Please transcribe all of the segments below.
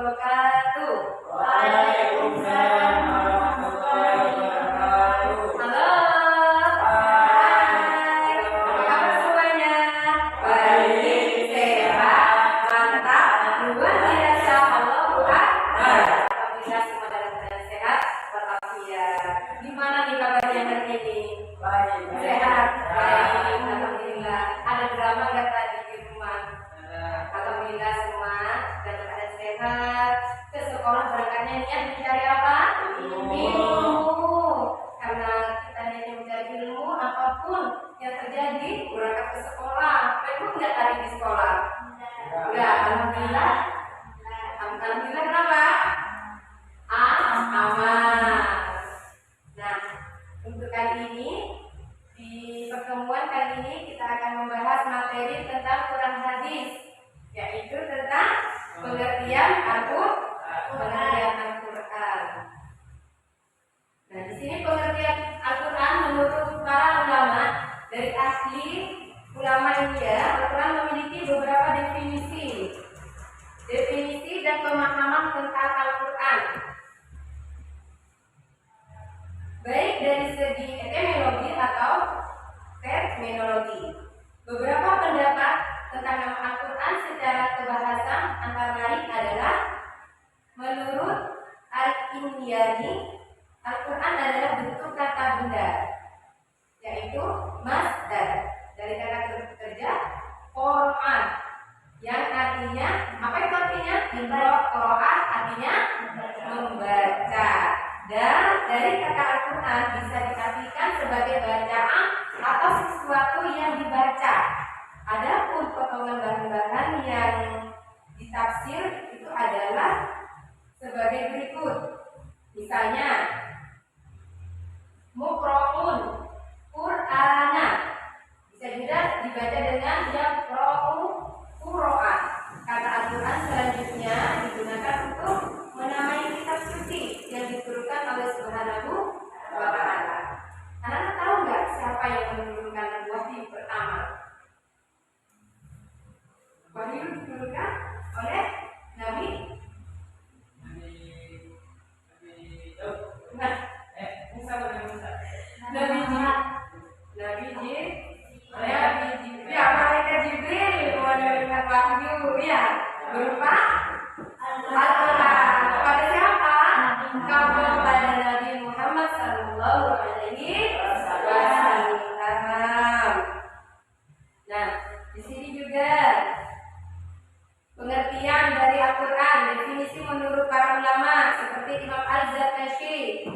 wabarakatuh. Waalaikumsalam warahmatullahi wabarakatuh. Halo. Hai. Apa kabar semuanya? Baik, sehat, mantap, luar biasa. Alhamdulillah. Alhamdulillah semua dalam keadaan sehat walafiat. Gimana nih kabarnya hari ini? Baik. Sehat. Baik, alhamdulillah. Ada drama nggak tadi di rumah? Alhamdulillah semua dalam keadaan sehat. Ke sekolah berangkatnya niat mencari apa? Ilmu. Karena kita niatnya mencari ilmu, apapun yang terjadi berangkat ke sekolah. Memang nggak tadi di sekolah? Enggak. Alhamdulillah. Alhamdulillah kenapa? Aman. Nah, untuk kali ini di pertemuan kali ini kita akan membahas materi tentang Quran hadis, yaitu tentang pengertian Al-Quran. Nah, di sini pengertian Al-Quran menurut para ulama dari ahli ulama India, Al-Quran memiliki beberapa definisi dan pemahaman tentang Al-Quran, baik dari segi etimologi atau terminologi. Beberapa pendapat tentang nama Al-Quran secara kebahasan antara lain adalah menurut Al-Indiyani, Al-Quran adalah bentuk kata benda, yaitu masdar dari kata kerja Quran, yang artinya apa itu artinya? Qira'ah artinya membaca. Dan dari kata Al-Quran bisa diartikan sebagai bacaan atau sesuatu yang dibaca. Adapun potongan bahan-bahan yang ditafsir itu adalah sebagai berikut. Misalnya, muqra'un Qur'ana bisa juga dibaca dengan yaqra'u Qur'an. Kata Al-Quran selanjutnya digunakan untuk menamai kitab suci yang diturunkan oleh Subhanahu wa Ta'ala. Anak-anak tahu nggak siapa yang menurunkan wahyu pertama? Wahyu diturunkan oleh Nabi Malaikat Jibril menurunkan wahyu berupa Al-Quran kepada siapa? Kepada Nabi Muhammad Sallallahu Alaihi Wasallam. Nah, di sini juga pengertian dari Al-Quran, definisi menurut para ulama seperti Imam Al-Zarkashi,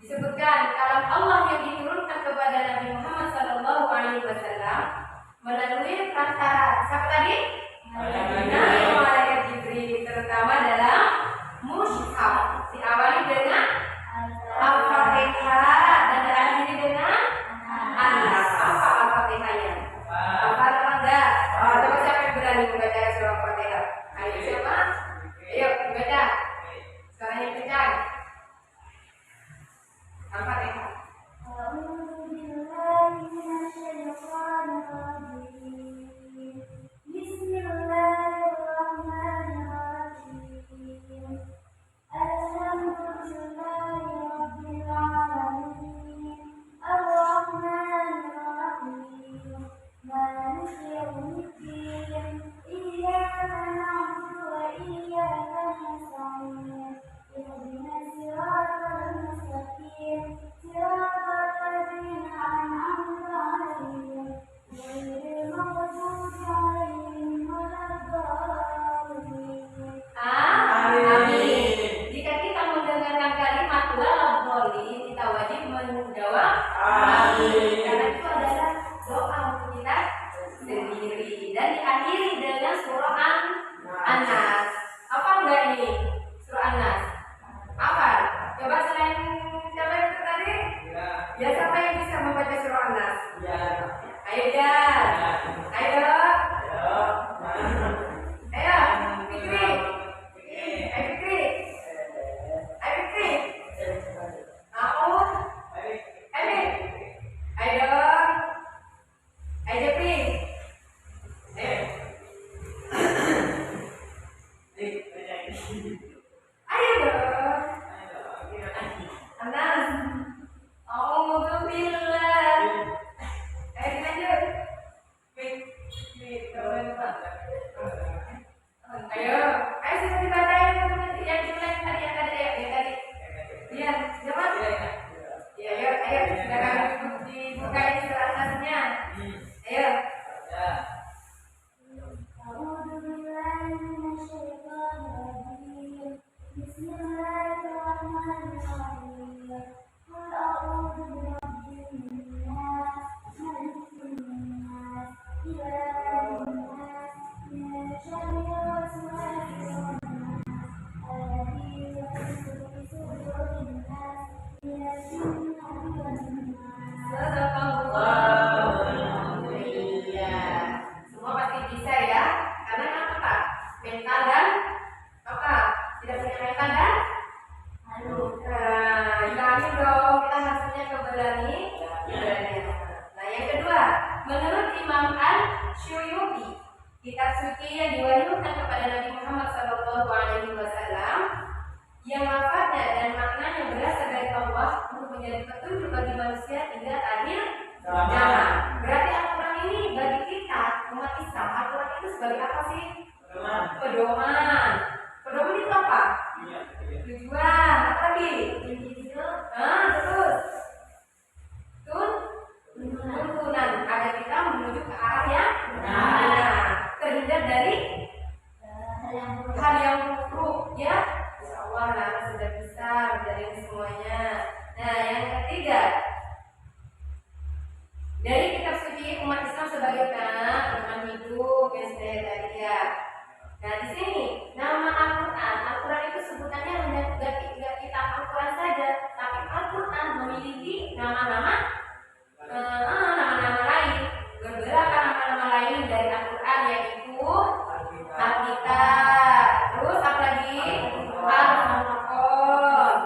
disebutkan kalam Allah yang diturunkan kepada Nabi Muhammad Sallallahu Alaihi Wasallam melalui perantara siapa tadi? Malaikat Jibril, terutama dalam mushaf, diawali dengan Al-Fatihah dan diakhiri dengan An-Nas. Apa Al-Fatihahnya? Apa enggak? Coba siapa yang berani membaca surah Al-Fatihah? Ayo siapa? Ayo baca. Suara yang kencang. Al-Fatihah. Ayo Semua pasti bisa ya, karena apa? Mental dan apa? Tidak punya mental dan ilangin dong, kita harus punya keberanian. Nah, yang kedua, menurut Imam Al-Syuyuti, kitab suci yang diwahyukan kepada Nabi Muhammad SAW, yang lafaznya dan maknanya berasal dari Allah untuk menjadi petunjuk bagi manusia hingga akhir zaman. Berarti Al-Quran ini bagi kita umat Islam, Al-Quran itu sebagai apa sih? Pedoman. Pedoman itu apa? Tujuan. Apa lagi? Terus tuntunan agar kita menuju ke arah yang benar, terhindar dari hal yang buruk, ya. Insya Allah anak sudah bisa menjalani semuanya. Nah, yang ketiga, dari kitab suci umat Islam sebagai pedoman hidup yang saya tadi ya. Nah, di sini nama Al-Quran itu sebutannya hanya tidak kitab Al-Quran saja, tapi Al-Quran memiliki nama-nama lain, beberapa nama-nama lain dari Al-Quran, yaitu Al-Kitab, terus apa lagi? Al-Furqan,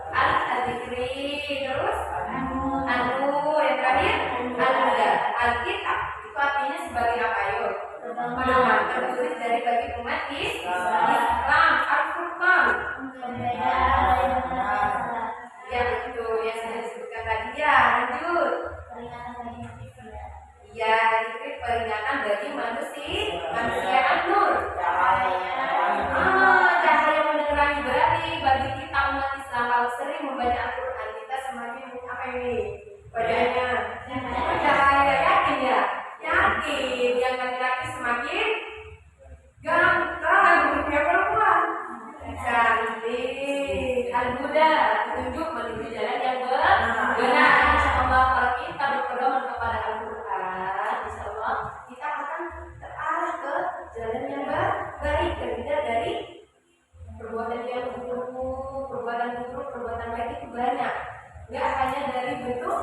Al-Dzikri, terus An-Nur, yang terakhir Al-Huda. Al-Kitab itu artinya sebagai apa? Yuk, pedoman tertulis dari bagi umat Islam. Al-Furqan, ya itu yang saya disebutkan tadi ya. Lanjut. Ya, itu peringatan bagi manusia An-Nur. Cahaya menerangi. Berarti bagi kita umat Islam kalau sering membaca Al-Quran, kita semakin apa ini? Badannya cahaya, yakin ya? Yakin. Yang laki-laki semakin ganteng, ya perempuan cantik. Al-Huda, petunjuk menuju jalan yang benar. Insya Allah kalau kita berpedoman kepada Al-Quran, insya Allah kita akan terarah ke jalan yang baik, terhindar dari perbuatan yang buruk, perbuatan baik itu banyak. Nggak hanya dari bentuk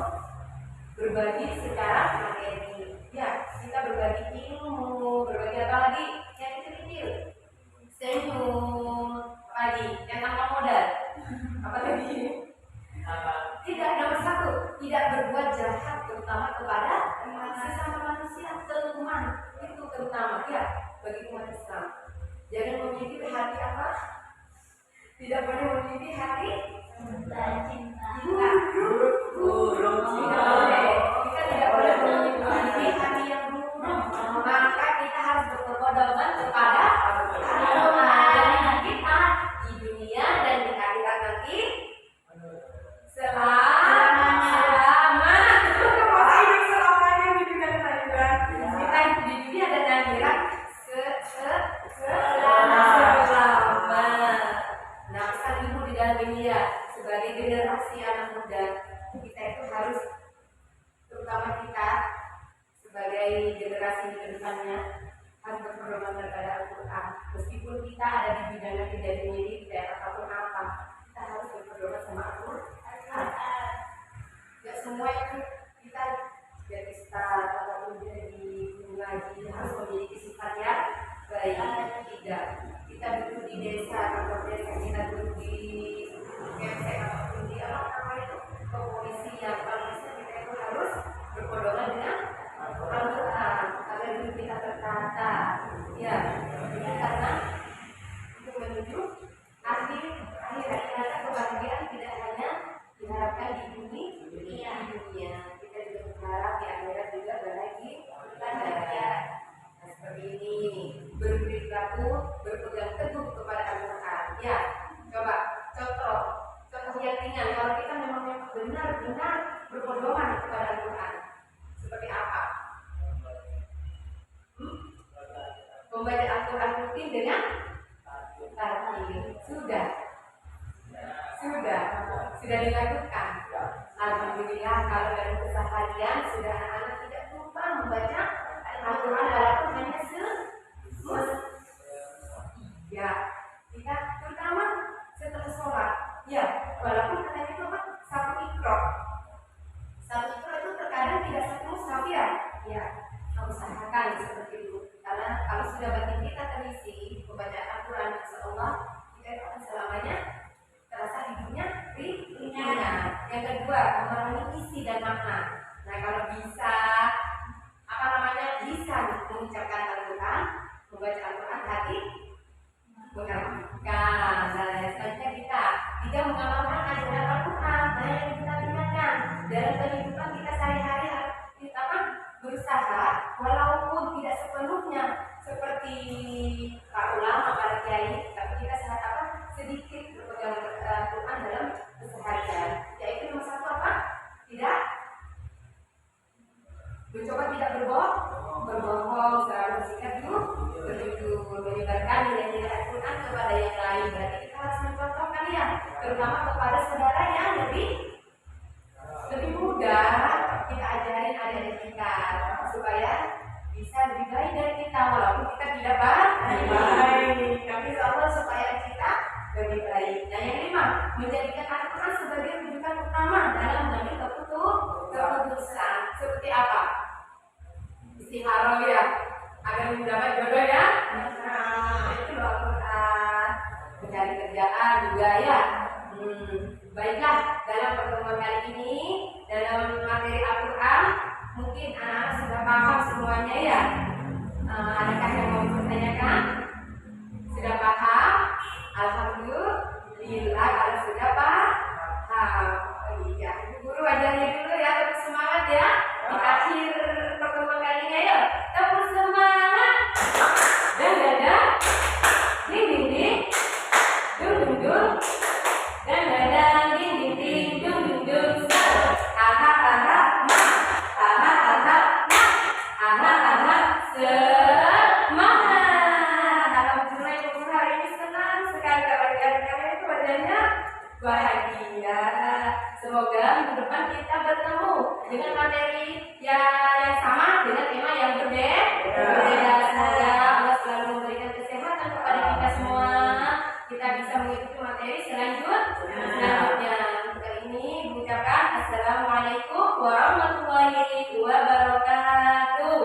berbagi secara materi. Ya, kita berbagi ilmu, berbagi apa lagi? Yang kecil-kecil. Senyum, lagi yang tanpa modal. Apa tadi? Tidak, nomor satu, tidak berbuat jahat, terutama kepada sesama manusia, teman itu terutama ya bagi umat Islam. Jangan memiliki hati apa? Tidak boleh memiliki hati cinta. Buruk. Tidak boleh. Kita tidak boleh memiliki hati yang buruk. Maka kita harus berpedoman kepada Allah. Jadi kita di dunia dan di akhirat nanti selamat. Selamanya di dunia dan akhirat. Kita di dunia dan akhirat selamat. Nah, pesan ibu di dalam ini ya, sebagai generasi anak muda, kita itu harus, terutama kita sebagai generasi ke depannya, harus berpedoman kepada Al-Quran. Meskipun kita ada di bidang yang tidak dimiliki daerah ataupun apa, kita harus berpedoman sama Al-Quran. Tidak semua itu kita jadi ustaz ataupun jadi ngaji harus memiliki sifat yang baik. Tidak. Kita duduk di desa atau desa, kita duduk di KMC ataupun di kepolisian, kita itu harus berpedoman dengan Al-Quran agar hidup kita tertata. Ya, karena untuk menuju akhir kebahagiaan tidak hanya diharapkan di dunia, kita juga berharap di akhirat juga bahagia. Nah, seperti ini, berperilaku berpegang teguh kepada Al-Quran. Ya, coba contoh yang ringan. Kalau kita memang benar-benar berpedoman kepada Al-Quran, seperti apa? Membaca Al-Quran rutin dengan tartil. Sudah. sudah dilakukan. Alhamdulillah kalau dalam keseharian sudah anak-anak tidak lupa membaca Al-Quran walaupun hanya ya kita terutama setelah sholat ya walaupun katanya itu apa satu ikro itu terkadang tidak satu mushaf ya usahakan seperti itu karena kalau sudah batin kita terisi membaca Al-Quran insyaallah kita itu akan selamanya terasa hidupnya ringan. Yang kedua memenuhi isi dan makna. Nah kalau bisa bisa mengucapkan Al-Quran membaca Al-Quran hati mengamalkan. Nah selanjutnya kita tidak mengamalkan ajaran Al-Quran. Nah yang kita ingatkan dalam kehidupan kita sehari-hari kita berusaha walaupun tidak sepenuhnya seperti para ulama, para kiai, tapi kita sedikit berpegang Al-Quran dalam keseharian. Yaitu nomor satu apa? Tidak mencoba tidak berbohong, selalu bersikap jujur, menyebarkan nilai-nilai Al-Quran kepada yang lain. Berarti kita harus mencontohkan ya, terutama kepada saudara yang lebih muda. Kita ajarin adik-adik kita supaya bisa lebih baik dari kita, walaupun kita tidak baik, tapi insyaallah supaya kita lebih baik. Dan yang kelima, menjadikan Al-Quran sebagai rujukan utama dalam mengambil keputusan. Seperti apa? Istikharah ya, agar mendapat jodoh ya. Nah, itu Al-Quran. Mencari kerjaan juga ya. Baiklah, dalam pertemuan kali ini dalam materi Al-Quran mungkin anak-anak sudah paham semuanya ya. Adakah yang mau bertanyakan? Sudah paham? Alhamdulillah kalau sudah paham. Iya, Ibu Guru ajarin dulu ya, tetap semangat ya. Di akhir pertemuan kali ini ya, tetap semangat. Dan ding ding ding, dung dung dung. Dan ding ding ding, dung dung dung. Aha aha ma, aha aha ma, aha aha semangat. Alhamdulillah Ibu Guru hari ini senang sekali kalau kalian itu wajahnya bahagia. Semoga minggu depan kita bertemu dengan materi yang sama dengan tema yang berbeda. Semoga Allah selalu memberikan kesehatan kepada kita semua. Kita bisa mengikuti materi selanjutnya. Untuk kali ini mengucapkan Assalamualaikum warahmatullahi wabarakatuh.